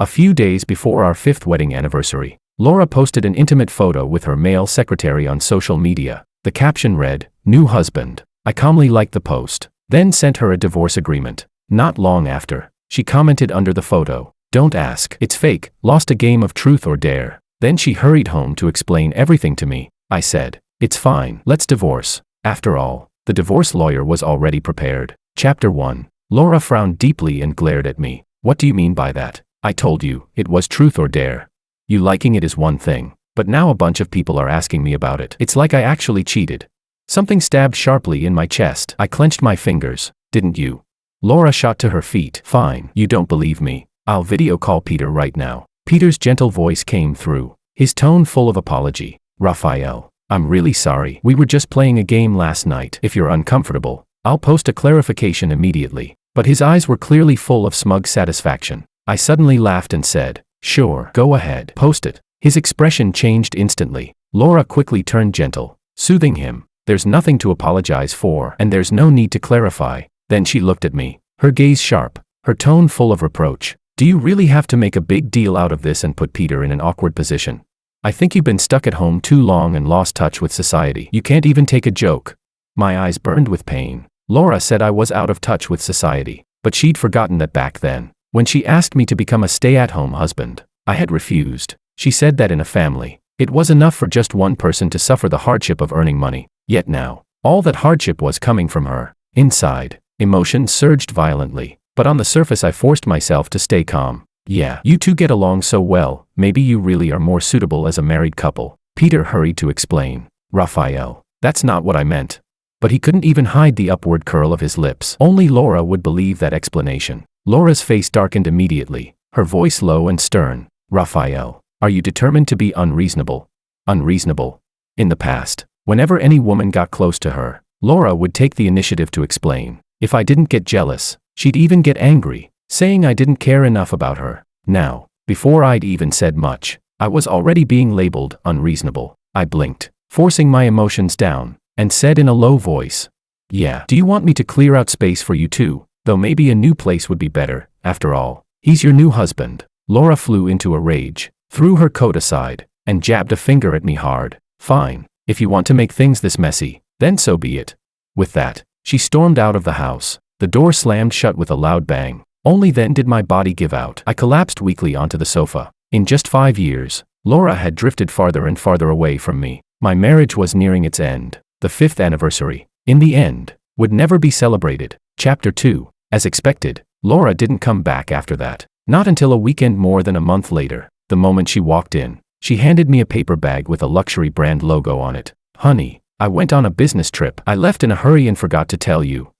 A few days before our 5th wedding anniversary, Laura posted an intimate photo with her male secretary on social media. The caption read, "New husband." I calmly liked the post, then sent her a divorce agreement. Not long after, she commented under the photo, "Don't ask, it's fake, lost a game of truth or dare." Then she hurried home to explain everything to me. I said, "It's fine, let's divorce." After all, the divorce lawyer was already prepared. Chapter 1. Laura frowned deeply and glared at me. "What do you mean by that? I told you, it was truth or dare. You liking it is one thing, but now a bunch of people are asking me about it. It's like I actually cheated." Something stabbed sharply in my chest. I clenched my fingers. "Didn't you?" Laura shot to her feet. "Fine, you don't believe me. I'll video call Peter right now." Peter's gentle voice came through, his tone full of apology. "Raphael, I'm really sorry. We were just playing a game last night. If you're uncomfortable, I'll post a clarification immediately." But his eyes were clearly full of smug satisfaction. I suddenly laughed and said, "Sure, go ahead, post it." His expression changed instantly. Laura quickly turned gentle, soothing him. "There's nothing to apologize for, and there's no need to clarify." Then she looked at me, her gaze sharp, her tone full of reproach. "Do you really have to make a big deal out of this and put Peter in an awkward position? I think you've been stuck at home too long and lost touch with society. You can't even take a joke." My eyes burned with pain. Laura said I was out of touch with society, but she'd forgotten that back then, when she asked me to become a stay-at-home husband, I had refused. She said that in a family, it was enough for just one person to suffer the hardship of earning money. Yet now, all that hardship was coming from her. Inside, emotions surged violently, but on the surface I forced myself to stay calm. "Yeah, you two get along so well, maybe you really are more suitable as a married couple," Peter hurried to explain. "Raphael, that's not what I meant." But he couldn't even hide the upward curl of his lips. Only Laura would believe that explanation. Laura's face darkened immediately, her voice low and stern. "Raphael, are you determined to be unreasonable?" Unreasonable? In the past, whenever any woman got close to her, Laura would take the initiative to explain. If I didn't get jealous, she'd even get angry, saying I didn't care enough about her. Now, before I'd even said much, I was already being labeled unreasonable. I blinked, forcing my emotions down, and said in a low voice, "Yeah, do you want me to clear out space for you too? Though maybe a new place would be better. After all, he's your new husband." Laura flew into a rage, threw her coat aside, and jabbed a finger at me hard. "Fine, if you want to make things this messy, then so be it." With that, she stormed out of the house. The door slammed shut with a loud bang. Only then did my body give out. I collapsed weakly onto the sofa. In just 5 years, Laura had drifted farther and farther away from me. My marriage was nearing its end. The 5th anniversary, in the end, would never be celebrated. Chapter 2. As expected, Laura didn't come back after that. Not until a weekend more than a month later. The moment she walked in, she handed me a paper bag with a luxury brand logo on it. "Honey, I went on a business trip. I left in a hurry and forgot to tell you.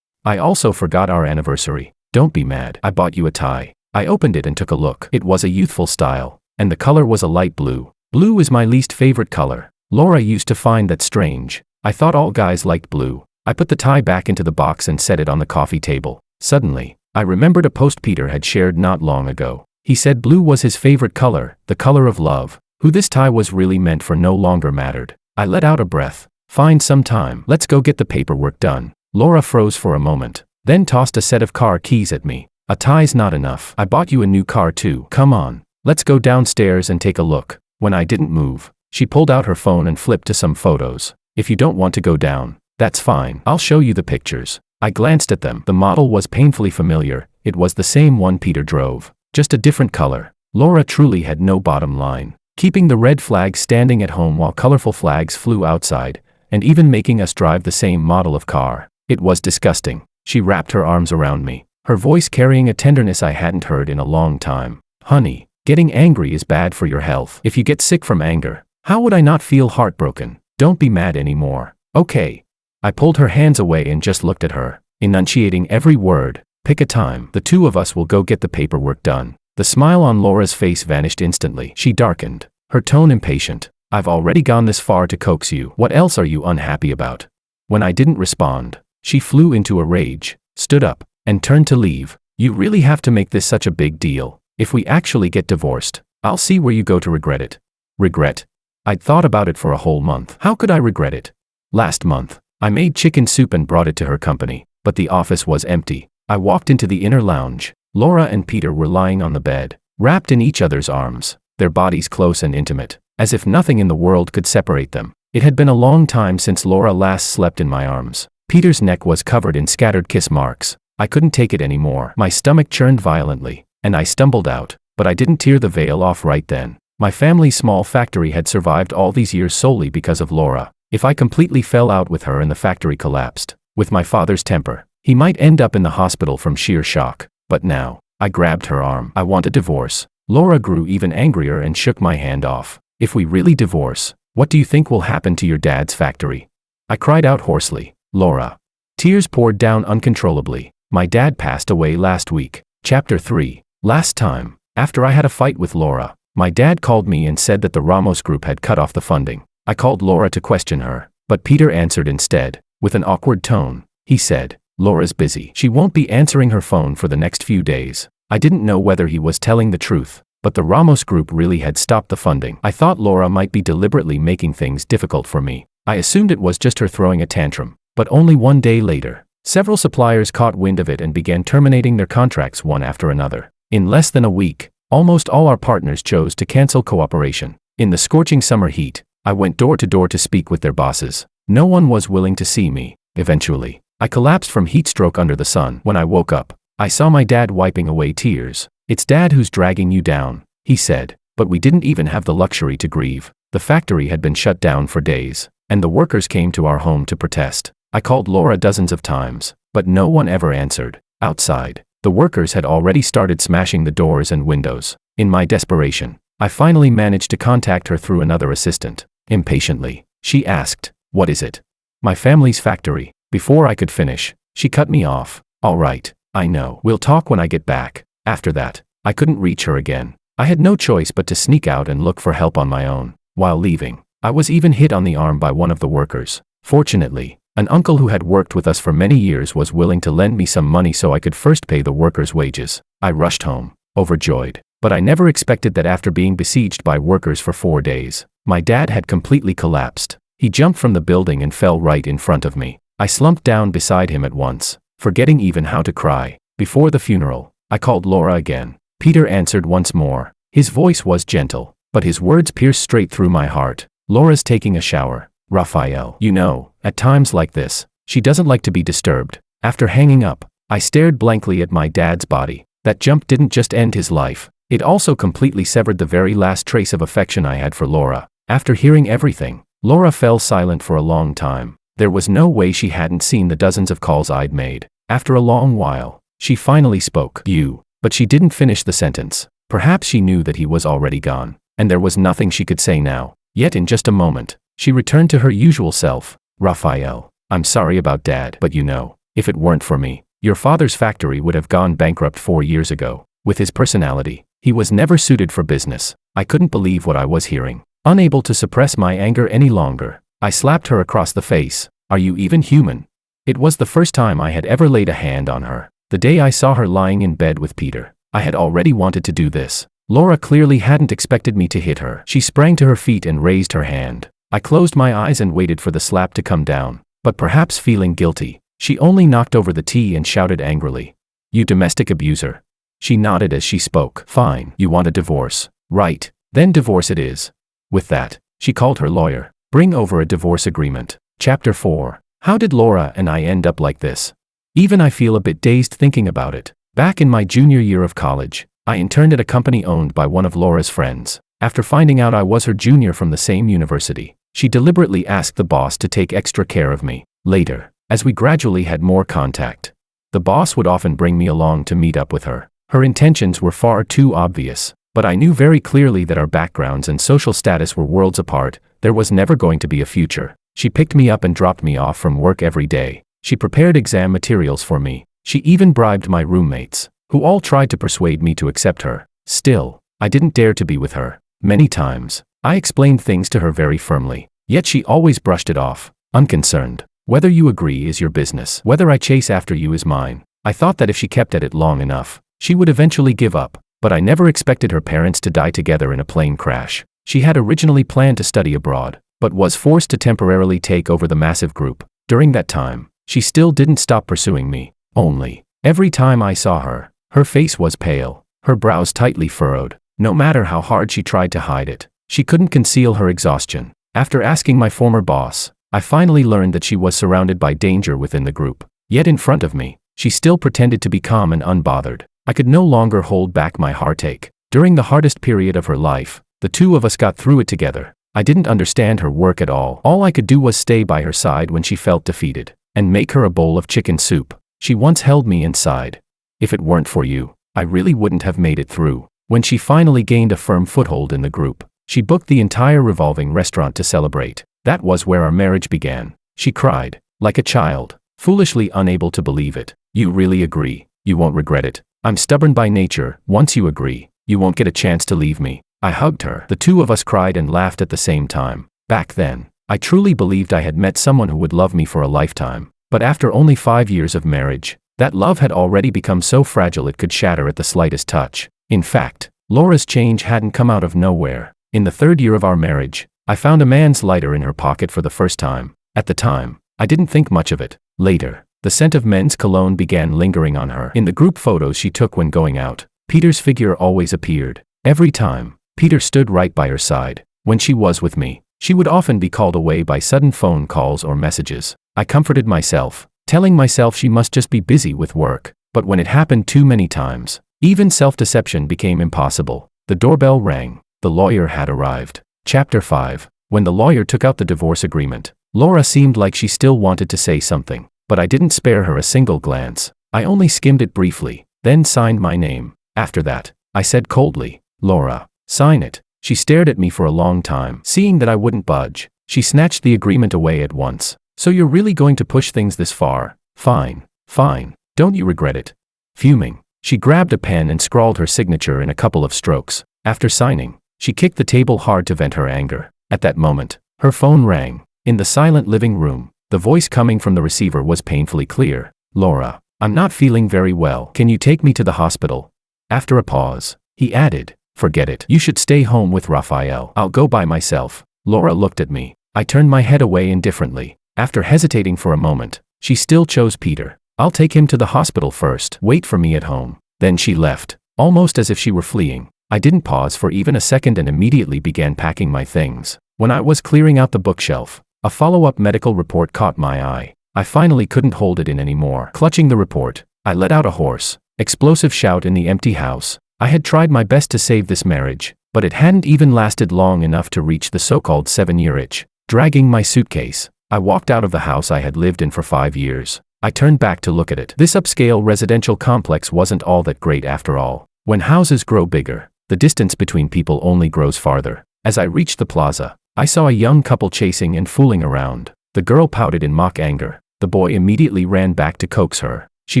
I also forgot our anniversary. Don't be mad. I bought you a tie." I opened it and took a look. It was a youthful style, and the color was a light blue. Blue is my least favorite color. Laura used to find that strange. I thought all guys liked blue. I put the tie back into the box and set it on the coffee table. Suddenly, I remembered a post Peter had shared not long ago. He said blue was his favorite color, the color of love. Who this tie was really meant for no longer mattered. I let out a breath. "Find some time. Let's go get the paperwork done." Laura froze for a moment, then tossed a set of car keys at me. "A tie's not enough. I bought you a new car too. Come on, let's go downstairs and take a look." When I didn't move, she pulled out her phone and flipped to some photos. "If you don't want to go down, that's fine. I'll show you the pictures." I glanced at them. The model was painfully familiar. It was the same one Peter drove, just a different color. Laura truly had no bottom line, keeping the red flag standing at home while colorful flags flew outside, and even making us drive the same model of car. It was disgusting. She wrapped her arms around me, her voice carrying a tenderness I hadn't heard in a long time. "Honey, getting angry is bad for your health. If you get sick from anger, how would I not feel heartbroken? Don't be mad anymore, okay?" I pulled her hands away and just looked at her, enunciating every word. "Pick a time. The two of us will go get the paperwork done." The smile on Laura's face vanished instantly. She darkened, her tone impatient. "I've already gone this far to coax you. What else are you unhappy about?" When I didn't respond, she flew into a rage, stood up, and turned to leave. "You really have to make this such a big deal. If we actually get divorced, I'll see where you go to regret it." Regret? I'd thought about it for a whole month. How could I regret it? Last month, I made chicken soup and brought it to her company, but the office was empty. I walked into the inner lounge. Laura and Peter were lying on the bed, wrapped in each other's arms, their bodies close and intimate, as if nothing in the world could separate them. It had been a long time since Laura last slept in my arms. Peter's neck was covered in scattered kiss marks. I couldn't take it anymore. My stomach churned violently, and I stumbled out, but I didn't tear the veil off right then. My family's small factory had survived all these years solely because of Laura. If I completely fell out with her and the factory collapsed, with my father's temper, he might end up in the hospital from sheer shock. But now, I grabbed her arm. I want a divorce. Laura grew even angrier and shook my hand off. If we really divorce, what do you think will happen to your dad's factory? I cried out hoarsely. Laura. Tears poured down uncontrollably. My dad passed away last week. Chapter 3. Last time, after I had a fight with Laura, my dad called me and said that the Ramos Group had cut off the funding. I called Laura to question her, but Peter answered instead, with an awkward tone. He said, Laura's busy. She won't be answering her phone for the next few days. I didn't know whether he was telling the truth, but the Ramos Group really had stopped the funding. I thought Laura might be deliberately making things difficult for me. I assumed it was just her throwing a tantrum, but only one day later, several suppliers caught wind of it and began terminating their contracts one after another. In less than a week, almost all our partners chose to cancel cooperation. In the scorching summer heat, I went door to door to speak with their bosses. No one was willing to see me. Eventually, I collapsed from heat stroke under the sun. When I woke up, I saw my dad wiping away tears. It's Dad who's dragging you down, he said, but we didn't even have the luxury to grieve. The factory had been shut down for days, and the workers came to our home to protest. I called Laura dozens of times, but no one ever answered. Outside, the workers had already started smashing the doors and windows. In my desperation, I finally managed to contact her through another assistant. Impatiently, she asked, "What is it?" "My family's factory." Before I could finish, she cut me off. "All right, I know. We'll talk when I get back." After that, I couldn't reach her again. I had no choice but to sneak out and look for help on my own. While leaving, I was even hit on the arm by one of the workers. Fortunately, an uncle who had worked with us for many years was willing to lend me some money so I could first pay the workers' wages. I rushed home, overjoyed, but I never expected that after being besieged by workers for 4 days, my dad had completely collapsed. He jumped from the building and fell right in front of me. I slumped down beside him at once, forgetting even how to cry. Before the funeral, I called Laura again. Peter answered once more. His voice was gentle, but his words pierced straight through my heart. "Laura's taking a shower, Raphael. You know, at times like this, she doesn't like to be disturbed." After hanging up, I stared blankly at my dad's body. That jump didn't just end his life, it also completely severed the very last trace of affection I had for Laura. After hearing everything, Laura fell silent for a long time. There was no way she hadn't seen the dozens of calls I'd made. After a long while, she finally spoke. "You," but she didn't finish the sentence. Perhaps she knew that he was already gone, and there was nothing she could say now. Yet in just a moment, she returned to her usual self. "Raphael, I'm sorry about Dad, but you know, if it weren't for me, your father's factory would have gone bankrupt 4 years ago. With his personality, he was never suited for business." I couldn't believe what I was hearing. Unable to suppress my anger any longer, I slapped her across the face. "Are you even human?" It was the first time I had ever laid a hand on her. The day I saw her lying in bed with Peter, I had already wanted to do this. Laura clearly hadn't expected me to hit her. She sprang to her feet and raised her hand. I closed my eyes and waited for the slap to come down, but perhaps feeling guilty, she only knocked over the tea and shouted angrily, "You domestic abuser." She nodded as she spoke. "Fine, you want a divorce, right? Then divorce it is." With that, she called her lawyer. "Bring over a divorce agreement." Chapter 4. How did Laura and I end up like this? Even I feel a bit dazed thinking about it. Back in my junior year of college, I interned at a company owned by one of Laura's friends. After finding out I was her junior from the same university, she deliberately asked the boss to take extra care of me. Later, as we gradually had more contact, the boss would often bring me along to meet up with her. Her intentions were far too obvious, but I knew very clearly that our backgrounds and social status were worlds apart. There was never going to be a future. She picked me up and dropped me off from work every day. She prepared exam materials for me. She even bribed my roommates, who all tried to persuade me to accept her. Still, I didn't dare to be with her. Many times, I explained things to her very firmly, yet she always brushed it off, unconcerned. "Whether you agree is your business. Whether I chase after you is mine." I thought that if she kept at it long enough, she would eventually give up, but I never expected her parents to die together in a plane crash. She had originally planned to study abroad, but was forced to temporarily take over the massive group. During that time, she still didn't stop pursuing me. Only, every time I saw her, her face was pale, her brows tightly furrowed. No matter how hard she tried to hide it, she couldn't conceal her exhaustion. After asking my former boss, I finally learned that she was surrounded by danger within the group. Yet in front of me, she still pretended to be calm and unbothered. I could no longer hold back my heartache. During the hardest period of her life, the two of us got through it together. I didn't understand her work at all. All I could do was stay by her side when she felt defeated, and make her a bowl of chicken soup. She once held me inside. If it weren't for you, I really wouldn't have made it through. When she finally gained a firm foothold in the group, she booked the entire revolving restaurant to celebrate. That was where our marriage began. She cried, like a child, foolishly unable to believe it. You really agree? You won't regret it. I'm stubborn by nature. Once you agree, you won't get a chance to leave me. I hugged her. The two of us cried and laughed at the same time. Back then, I truly believed I had met someone who would love me for a lifetime. But after only 5 years of marriage, that love had already become so fragile it could shatter at the slightest touch. In fact, Laura's change hadn't come out of nowhere. In the 3rd year of our marriage, I found a man's lighter in her pocket for the first time. At the time, I didn't think much of it. Later, the scent of men's cologne began lingering on her. In the group photos she took when going out, Peter's figure always appeared. Every time, Peter stood right by her side. When she was with me, she would often be called away by sudden phone calls or messages. I comforted myself, telling myself she must just be busy with work. But when it happened too many times, even self-deception became impossible. The doorbell rang. The lawyer had arrived. Chapter 5. When the lawyer took out the divorce agreement, Laura seemed like she still wanted to say something, but I didn't spare her a single glance. I only skimmed it briefly, then signed my name. After that, I said coldly, "Laura, sign it." She stared at me for a long time. Seeing that I wouldn't budge, she snatched the agreement away at once. "So you're really going to push things this far? Fine, fine. Don't you regret it?" Fuming, she grabbed a pen and scrawled her signature in a couple of strokes. After signing, she kicked the table hard to vent her anger. At that moment, her phone rang. In the silent living room, the voice coming from the receiver was painfully clear. "Laura, I'm not feeling very well. Can you take me to the hospital?" After a pause, he added, "Forget it. You should stay home with Raphael. I'll go by myself." Laura looked at me. I turned my head away indifferently. After hesitating for a moment, she still chose Peter. "I'll take him to the hospital first. Wait for me at home." Then she left, almost as if she were fleeing. I didn't pause for even a second and immediately began packing my things. When I was clearing out the bookshelf, a follow-up medical report caught my eye. I finally couldn't hold it in anymore. Clutching the report, I let out a hoarse, explosive shout in the empty house. I had tried my best to save this marriage, but it hadn't even lasted long enough to reach the so-called 7-year itch. Dragging my suitcase, I walked out of the house I had lived in for 5 years. I turned back to look at it. This upscale residential complex wasn't all that great after all. When houses grow bigger, the distance between people only grows farther. As I reached the plaza, I saw a young couple chasing and fooling around. The girl pouted in mock anger. The boy immediately ran back to coax her. She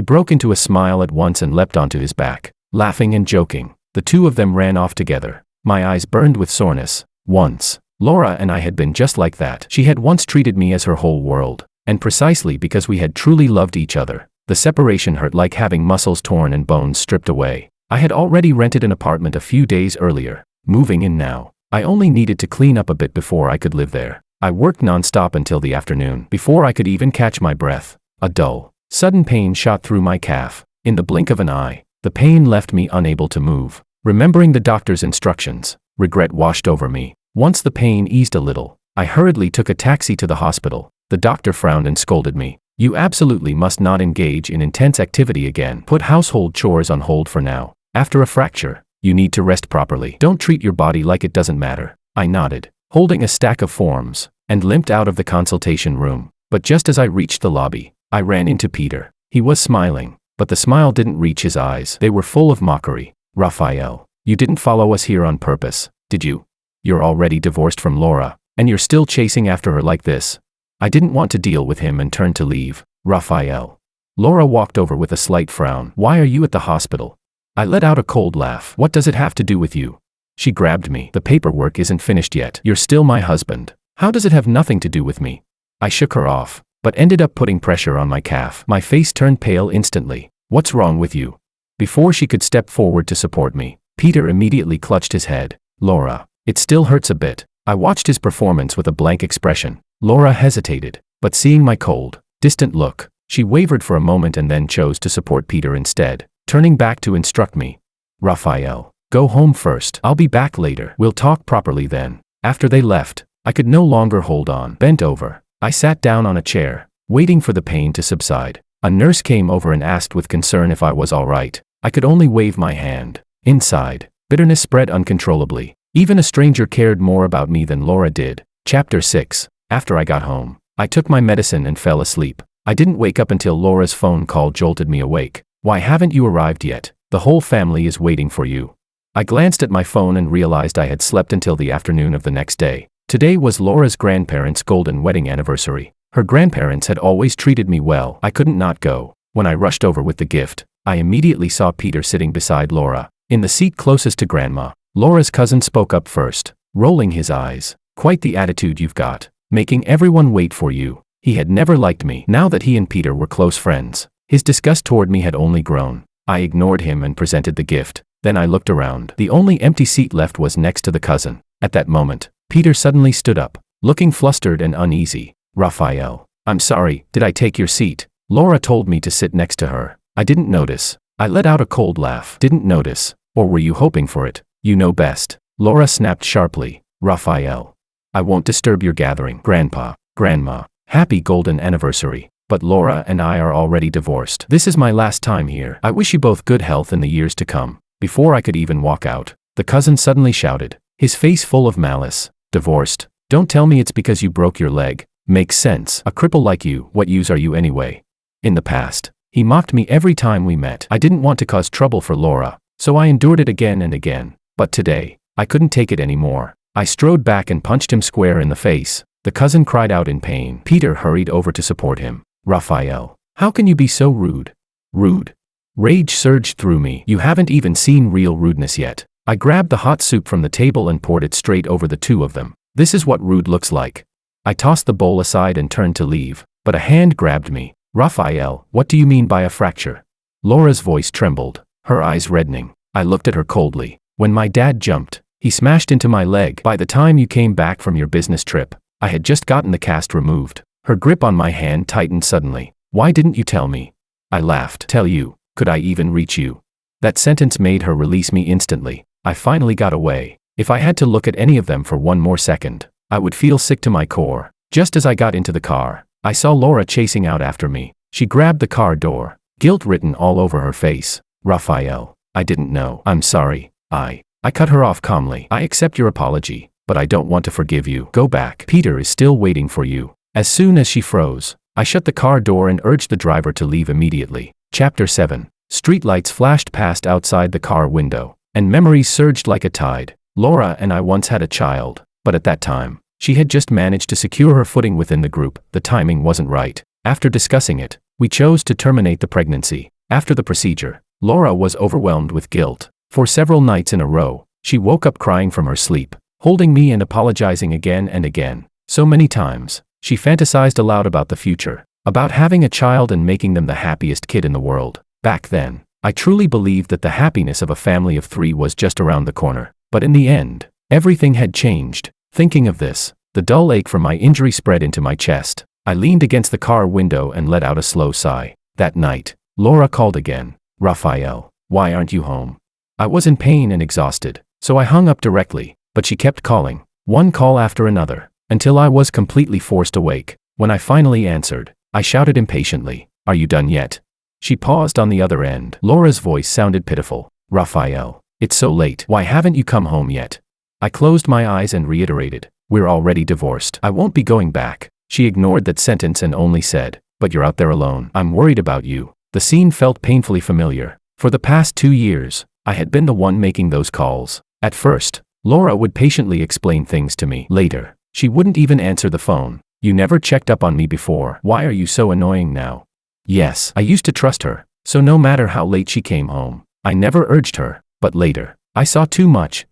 broke into a smile at once and leapt onto his back. Laughing and joking, the two of them ran off together. My eyes burned with soreness. Once, Laura and I had been just like that. She had once treated me as her whole world. And precisely because we had truly loved each other, the separation hurt like having muscles torn and bones stripped away. I had already rented an apartment a few days earlier. Moving in now, I only needed to clean up a bit before I could live there. I worked non-stop until the afternoon. Before I could even catch my breath, a dull, sudden pain shot through my calf. In the blink of an eye, the pain left me unable to move. Remembering the doctor's instructions, regret washed over me. Once the pain eased a little, I hurriedly took a taxi to the hospital. The doctor frowned and scolded me. "You absolutely must not engage in intense activity again. Put household chores on hold for now. After a fracture, you need to rest properly. Don't treat your body like it doesn't matter." I nodded, holding a stack of forms, and limped out of the consultation room. But just as I reached the lobby, I ran into Peter. He was smiling, but the smile didn't reach his eyes. They were full of mockery. "Raphael, you didn't follow us here on purpose, did you? You're already divorced from Laura, and you're still chasing after her like this." I didn't want to deal with him and turned to leave. "Raphael." Laura walked over with a slight frown. "Why are you at the hospital?" I let out a cold laugh. "What does it have to do with you?" She grabbed me. "The paperwork isn't finished yet. You're still my husband. How does it have nothing to do with me?" I shook her off, but ended up putting pressure on my calf. My face turned pale instantly. "What's wrong with you?" Before she could step forward to support me, Peter immediately clutched his head. "Laura, it still hurts a bit." I watched his performance with a blank expression. Laura hesitated, but seeing my cold, distant look, she wavered for a moment and then chose to support Peter instead, turning back to instruct me. Raphael, go home first. I'll be back later. We'll talk properly then. After they left, I could no longer hold on. Bent over, I sat down on a chair, waiting for the pain to subside. A nurse came over and asked with concern if I was all right. I could only wave my hand. Inside, bitterness spread uncontrollably. Even a stranger cared more about me than Laura did. Chapter 6. After I got home, I took my medicine and fell asleep. I didn't wake up until Laura's phone call jolted me awake. Why haven't you arrived yet? The whole family is waiting for you. I glanced at my phone and realized I had slept until the afternoon of the next day. Today was Laura's grandparents' golden wedding anniversary. Her grandparents had always treated me well. I couldn't not go. When I rushed over with the gift, I immediately saw Peter sitting beside Laura, in the seat closest to Grandma. Laura's cousin spoke up first, rolling his eyes. Quite the attitude you've got, making everyone wait for you. He had never liked me. Now that he and Peter were close friends, his disgust toward me had only grown. I ignored him and presented the gift. Then I looked around. The only empty seat left was next to the cousin. At that moment, Peter suddenly stood up, looking flustered and uneasy. Raphael, I'm sorry, did I take your seat? Laura told me to sit next to her. I didn't notice. I let out a cold laugh. Didn't notice? Or were you hoping for it? You know best. Laura snapped sharply. Raphael, I won't disturb your gathering. Grandpa, Grandma, happy golden anniversary. But Laura and I are already divorced. This is my last time here. I wish you both good health in the years to come. Before I could even walk out, the cousin suddenly shouted, his face full of malice. Divorced? Don't tell me it's because you broke your leg. Makes sense. A cripple like you, what use are you anyway? In the past, he mocked me every time we met. I didn't want to cause trouble for Laura, so I endured it again and again. But today, I couldn't take it anymore. I strode back and punched him square in the face. The cousin cried out in pain. Peter hurried over to support him. Raphael, how can you be so rude? Rude. Rage surged through me. You haven't even seen real rudeness yet. I grabbed the hot soup from the table and poured it straight over the two of them. This is what rude looks like. I tossed the bowl aside and turned to leave, but a hand grabbed me. Raphael, what do you mean by a fracture? Laura's voice trembled, her eyes reddening. I looked at her coldly. When my dad jumped, he smashed into my leg. By the time you came back from your business trip, I had just gotten the cast removed. Her grip on my hand tightened suddenly. Why didn't you tell me? I laughed. Tell you? Could I even reach you? That sentence made her release me instantly. I finally got away. If I had to look at any of them for one more second, I would feel sick to my core. Just as I got into the car, I saw Laura chasing out after me. She grabbed the car door, guilt written all over her face. Raphael, I didn't know. I'm sorry. I cut her off calmly. I accept your apology, but I don't want to forgive you. Go back. Peter is still waiting for you. As soon as she froze, I shut the car door and urged the driver to leave immediately. Chapter 7. Streetlights flashed past outside the car window, and memories surged like a tide. Laura and I once had a child, but at that time, she had just managed to secure her footing within the group. The timing wasn't right. After discussing it, we chose to terminate the pregnancy. After the procedure, Laura was overwhelmed with guilt. For several nights in a row, she woke up crying from her sleep, holding me and apologizing again and again. So many times, she fantasized aloud about the future, about having a child and making them the happiest kid in the world. Back then, I truly believed that the happiness of a family of 3 was just around the corner. But in the end, everything had changed. Thinking of this, the dull ache from my injury spread into my chest. I leaned against the car window and let out a slow sigh. That night, Laura called again. Raphael, why aren't you home? I was in pain and exhausted, so I hung up directly, but she kept calling, one call after another, until I was completely forced awake. When I finally answered, I shouted impatiently, are you done yet? She paused on the other end. Laura's voice sounded pitiful. Raphael, it's so late. Why haven't you come home yet? I closed my eyes and reiterated, we're already divorced. I won't be going back. She ignored that sentence and only said, but you're out there alone. I'm worried about you. The scene felt painfully familiar. For the past 2 years, I had been the one making those calls. At first, Laura would patiently explain things to me. Later, she wouldn't even answer the phone. You never checked up on me before. Why are you so annoying now? Yes, I used to trust her, so no matter how late she came home, I never urged her. But later, I saw too much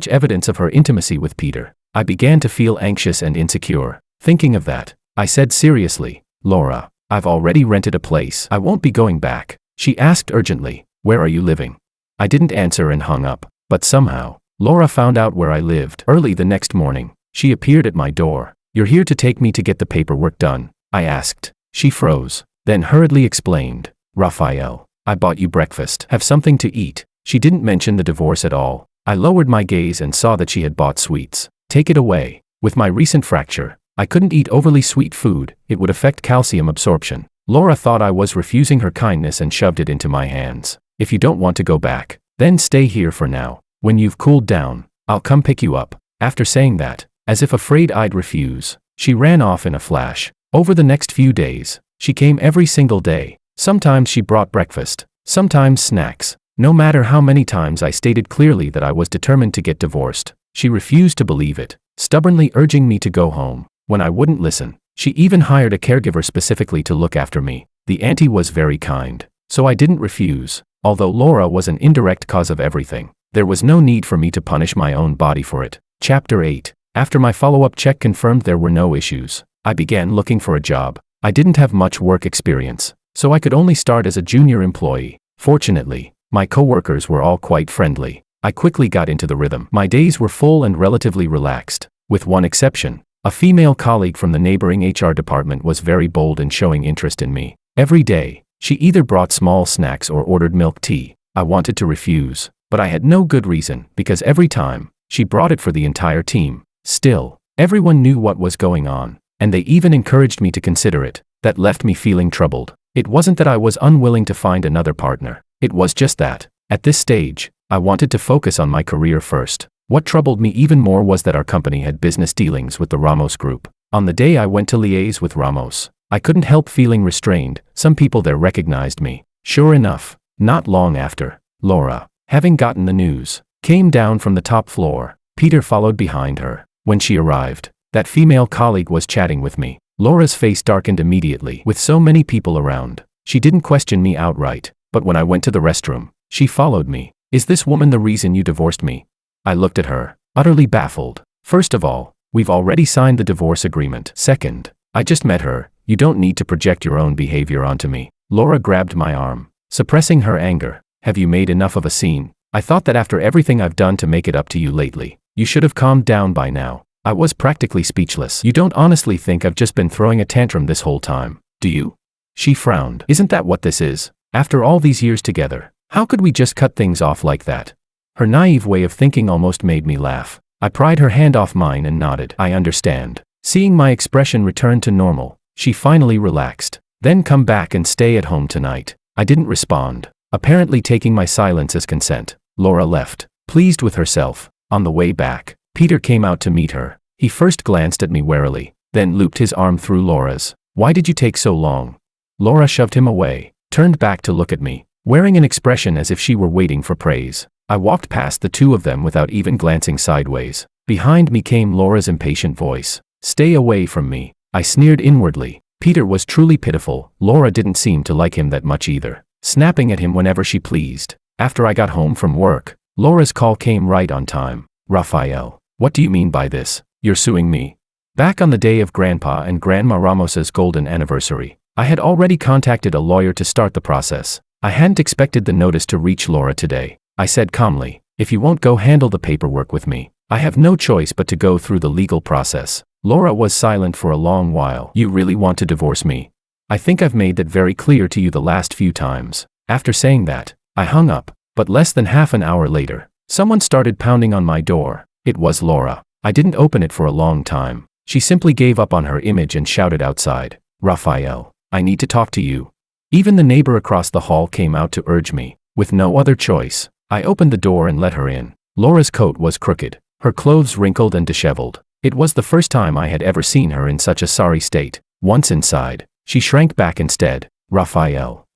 evidence of her intimacy with Peter. I began to feel anxious and insecure. Thinking of that, I said seriously, Laura, I've already rented a place. I won't be going back. She asked urgently, where are you living? I didn't answer and hung up, but somehow, Laura found out where I lived. Early the next morning, she appeared at my door. You're here to take me to get the paperwork done? I asked. She froze, then hurriedly explained, Raphael, I bought you breakfast. Have something to eat. She didn't mention the divorce at all. I lowered my gaze and saw that she had bought sweets. Take it away. With my recent fracture, I couldn't eat overly sweet food, it would affect calcium absorption. Laura thought I was refusing her kindness and shoved it into my hands. If you don't want to go back, then stay here for now. When you've cooled down, I'll come pick you up. After saying that, as if afraid I'd refuse, she ran off in a flash. Over the next few days, she came every single day. Sometimes she brought breakfast, sometimes snacks. No matter how many times I stated clearly that I was determined to get divorced, she refused to believe it, stubbornly urging me to go home. When I wouldn't listen, she even hired a caregiver specifically to look after me. The auntie was very kind, so I didn't refuse. Although Laura was an indirect cause of everything, there was no need for me to punish my own body for it. Chapter 8. After my follow-up check confirmed there were no issues, I began looking for a job. I didn't have much work experience, so I could only start as a junior employee. Fortunately, my coworkers were all quite friendly. I quickly got into the rhythm. My days were full and relatively relaxed, with one exception. A female colleague from the neighboring HR department was very bold in showing interest in me. Every day, she either brought small snacks or ordered milk tea. I wanted to refuse, but I had no good reason because every time, she brought it for the entire team. Still, everyone knew what was going on, and they even encouraged me to consider it. That left me feeling troubled. It wasn't that I was unwilling to find another partner. It was just that, at this stage, I wanted to focus on my career first. What troubled me even more was that our company had business dealings with the Ramos Group. On the day I went to liaise with Ramos, I couldn't help feeling restrained. Some people there recognized me. Sure enough, not long after, Laura, having gotten the news, came down from the top floor. Peter followed behind her. When she arrived, that female colleague was chatting with me. Laura's face darkened immediately. With so many people around, she didn't question me outright, but when I went to the restroom, she followed me. Is this woman the reason you divorced me? I looked at her, utterly baffled. First of all, we've already signed the divorce agreement. Second, I just met her. You don't need to project your own behavior onto me. Laura grabbed my arm, suppressing her anger. Have you made enough of a scene? I thought that after everything I've done to make it up to you lately, you should have calmed down by now. I was practically speechless. You don't honestly think I've just been throwing a tantrum this whole time, do you? She frowned. Isn't that what this is? After all these years together, how could we just cut things off like that? Her naive way of thinking almost made me laugh. I pried her hand off mine and nodded. I understand. Seeing my expression return to normal, she finally relaxed. Then come back and stay at home tonight. I didn't respond, apparently taking my silence as consent. Laura left, pleased with herself. On the way back, Peter came out to meet her. He first glanced at me warily, then looped his arm through Laura's. Why did you take so long? Laura shoved him away, turned back to look at me, wearing an expression as if she were waiting for praise. I walked past the two of them without even glancing sideways. Behind me came Laura's impatient voice. Stay away from me. I sneered inwardly. Peter was truly pitiful. Laura didn't seem to like him that much either, snapping at him whenever she pleased. After I got home from work, Laura's call came right on time. Rafael, what do you mean by this? You're suing me? Back on the day of Grandpa and Grandma Ramos's golden anniversary, I had already contacted a lawyer to start the process. I hadn't expected the notice to reach Laura today. I said calmly, if you won't go handle the paperwork with me, I have no choice but to go through the legal process. Laura was silent for a long while. You really want to divorce me? I think I've made that very clear to you the last few times. After saying that, I hung up, but less than half an hour later, someone started pounding on my door. It was Laura. I didn't open it for a long time. She simply gave up on her image and shouted outside, Rafael, I need to talk to you. Even the neighbor across the hall came out to urge me. With no other choice, I opened the door and let her in. Laura's coat was crooked, her clothes wrinkled and disheveled. It was the first time I had ever seen her in such a sorry state. Once inside, she shrank back instead. Rafael.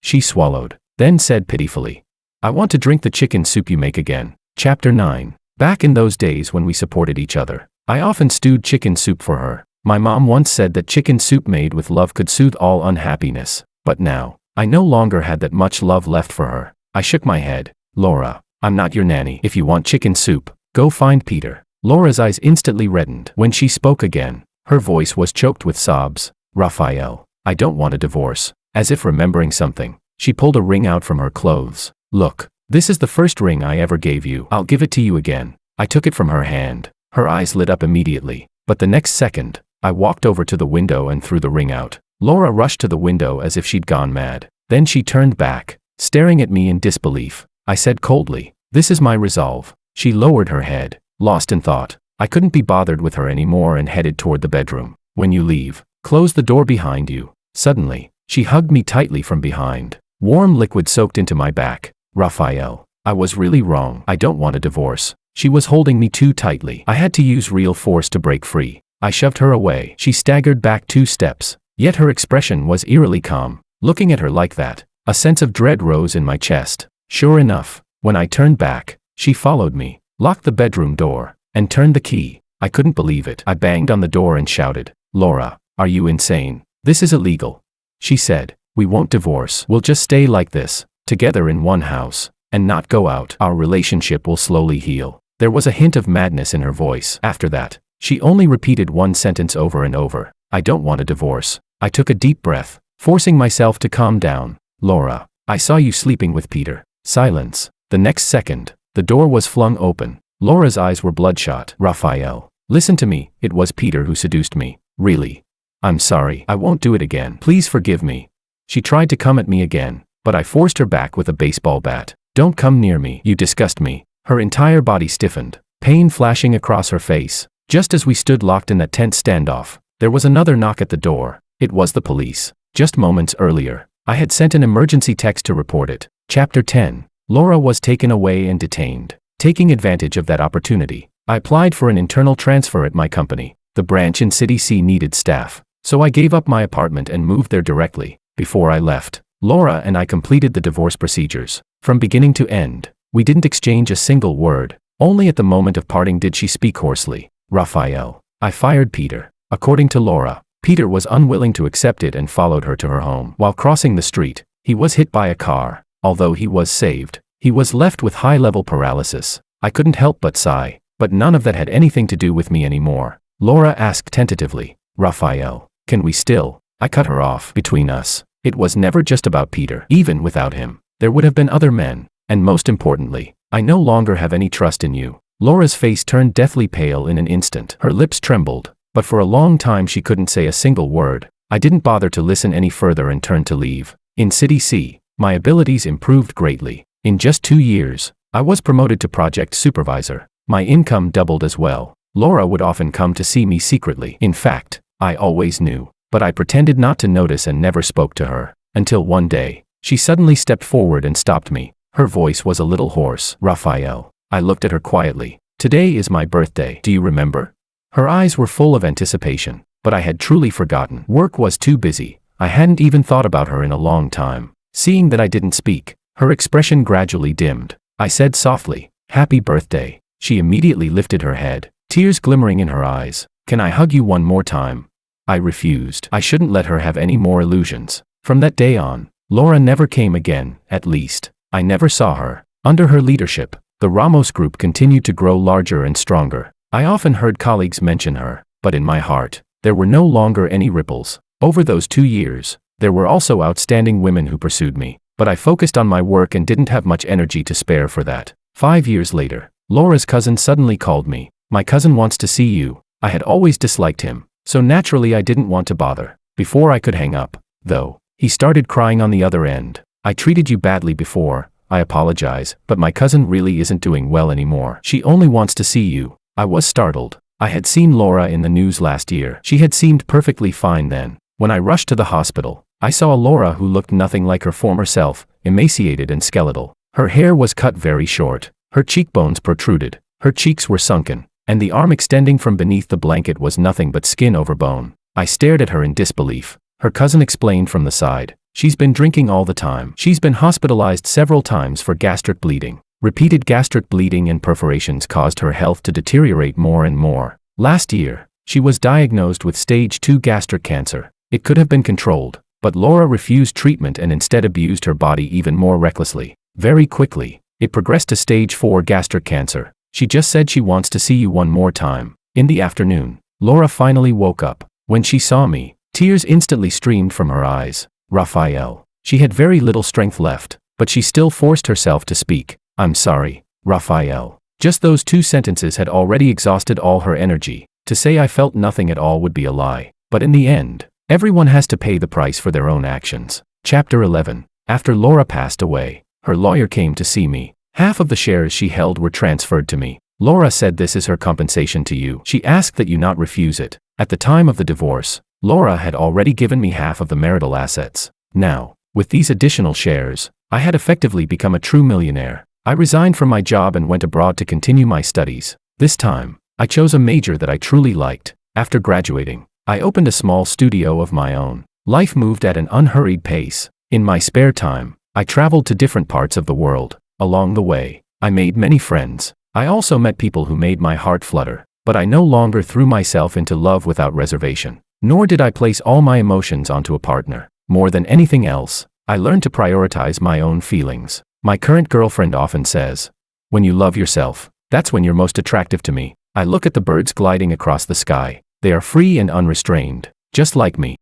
She swallowed, then said pitifully, I want to drink the chicken soup you make again. Chapter 9. Back in those days when we supported each other, I often stewed chicken soup for her. My mom once said that chicken soup made with love could soothe all unhappiness. But now, I no longer had that much love left for her. I shook my head. Laura, I'm not your nanny. If you want chicken soup, go find Peter. Laura's eyes instantly reddened. When she spoke again, her voice was choked with sobs. Rafael, I don't want a divorce. As if remembering something, she pulled a ring out from her clothes. Look, this is the first ring I ever gave you. I'll give it to you again. I took it from her hand. Her eyes lit up immediately, but the next second, I walked over to the window and threw the ring out. Laura rushed to the window as if she'd gone mad. Then she turned back, Staring at me in disbelief, I said coldly, "This is my resolve." She lowered her head, lost in thought. I couldn't be bothered with her anymore and headed toward the bedroom. "When you leave, close the door behind you." Suddenly, she hugged me tightly from behind. Warm liquid soaked into my back. "Raphael, I was really wrong. I don't want a divorce." She was holding me too tightly. I had to use real force to break free. I shoved her away. She staggered back 2 steps, yet her expression was eerily calm. Looking at her like that, a sense of dread rose in my chest. Sure enough, when I turned back, she followed me, locked the bedroom door, and turned the key. I couldn't believe it. I banged on the door and shouted, "Laura, are you insane? This is illegal." She said, "We won't divorce. We'll just stay like this, together in one house, and not go out. Our relationship will slowly heal." There was a hint of madness in her voice. After that, she only repeated one sentence over and over, "I don't want a divorce." I took a deep breath, forcing myself to calm down. "Laura, I saw you sleeping with Peter." Silence. The next second, the door was flung open. Laura's eyes were bloodshot. "Raphael, listen to me. It was Peter who seduced me." "Really? I'm sorry. I won't do it again. Please forgive me." She tried to come at me again, but I forced her back with a baseball bat. "Don't come near me. You disgust me." Her entire body stiffened, pain flashing across her face. Just as we stood locked in that tense standoff, there was another knock at the door. It was the police. Just moments earlier, I had sent an emergency text to report it. Chapter 10. Laura was taken away and detained. Taking advantage of that opportunity, I applied for an internal transfer at my company. The branch in City C needed staff, so I gave up my apartment and moved there directly. Before I left, Laura and I completed the divorce procedures. From beginning to end, we didn't exchange a single word. Only at the moment of parting did she speak hoarsely. "Raphael, I fired Peter." According to Laura, Peter was unwilling to accept it and followed her to her home. While crossing the street, he was hit by a car. Although he was saved, he was left with high-level paralysis. I couldn't help but sigh, but none of that had anything to do with me anymore. Laura asked tentatively, "Raphael, can we still?" I cut her off. "Between us, it was never just about Peter. Even without him, there would have been other men. And most importantly, I no longer have any trust in you." Laura's face turned deathly pale in an instant. Her lips trembled, but for a long time she couldn't say a single word. I didn't bother to listen any further and turned to leave. In City C, my abilities improved greatly. In just 2 years, I was promoted to project supervisor. My income doubled as well. Laura would often come to see me secretly. In fact, I always knew, but I pretended not to notice and never spoke to her. Until one day, she suddenly stepped forward and stopped me. Her voice was a little hoarse. "Raphael." I looked at her quietly. "Today is my birthday. Do you remember?" Her eyes were full of anticipation, but I had truly forgotten. Work was too busy. I hadn't even thought about her in a long time. Seeing that I didn't speak, her expression gradually dimmed. I said softly, "Happy birthday." She immediately lifted her head, tears glimmering in her eyes. "Can I hug you one more time?" I refused. I shouldn't let her have any more illusions. From that day on, Laura never came again. At least, I never saw her. Under her leadership, the Ramos Group continued to grow larger and stronger. I often heard colleagues mention her, but in my heart, there were no longer any ripples. Over those 2 years, there were also outstanding women who pursued me, but I focused on my work and didn't have much energy to spare for that. 5 years later, Laura's cousin suddenly called me. "My cousin wants to see you." I had always disliked him, so naturally I didn't want to bother. Before I could hang up, though, he started crying on the other end. "I treated you badly before. I apologize, but my cousin really isn't doing well anymore. She only wants to see you." I was startled. I had seen Laura in the news last year. She had seemed perfectly fine then. When I rushed to the hospital, I saw a Laura who looked nothing like her former self, emaciated and skeletal. Her hair was cut very short. Her cheekbones protruded. Her cheeks were sunken, and the arm extending from beneath the blanket was nothing but skin over bone. I stared at her in disbelief. Her cousin explained from the side, "She's been drinking all the time. She's been hospitalized several times for gastric bleeding. Repeated gastric bleeding and perforations caused her health to deteriorate more and more. Last year, she was diagnosed with stage 2 gastric cancer. It could have been controlled, but Laura refused treatment and instead abused her body even more recklessly. Very quickly, it progressed to stage 4 gastric cancer. She just said she wants to see you one more time." In the afternoon, Laura finally woke up. When she saw me, tears instantly streamed from her eyes. "Raphael." She had very little strength left, but she still forced herself to speak. "I'm sorry, Raphael." Just those 2 sentences had already exhausted all her energy. To say I felt nothing at all would be a lie. But in the end, everyone has to pay the price for their own actions. Chapter 11. After Laura passed away, her lawyer came to see me. Half of the shares she held were transferred to me. Laura said this is her compensation to you. She asked that you not refuse it. At the time of the divorce, Laura had already given me half of the marital assets. Now, with these additional shares, I had effectively become a true millionaire. I resigned from my job and went abroad to continue my studies. This time, I chose a major that I truly liked. After graduating, I opened a small studio of my own. Life moved at an unhurried pace. In my spare time, I traveled to different parts of the world. Along the way, I made many friends. I also met people who made my heart flutter, but I no longer threw myself into love without reservation. Nor did I place all my emotions onto a partner. More than anything else, I learned to prioritize my own feelings. My current girlfriend often says, "When you love yourself, that's when you're most attractive to me." I look at the birds gliding across the sky. They are free and unrestrained, just like me.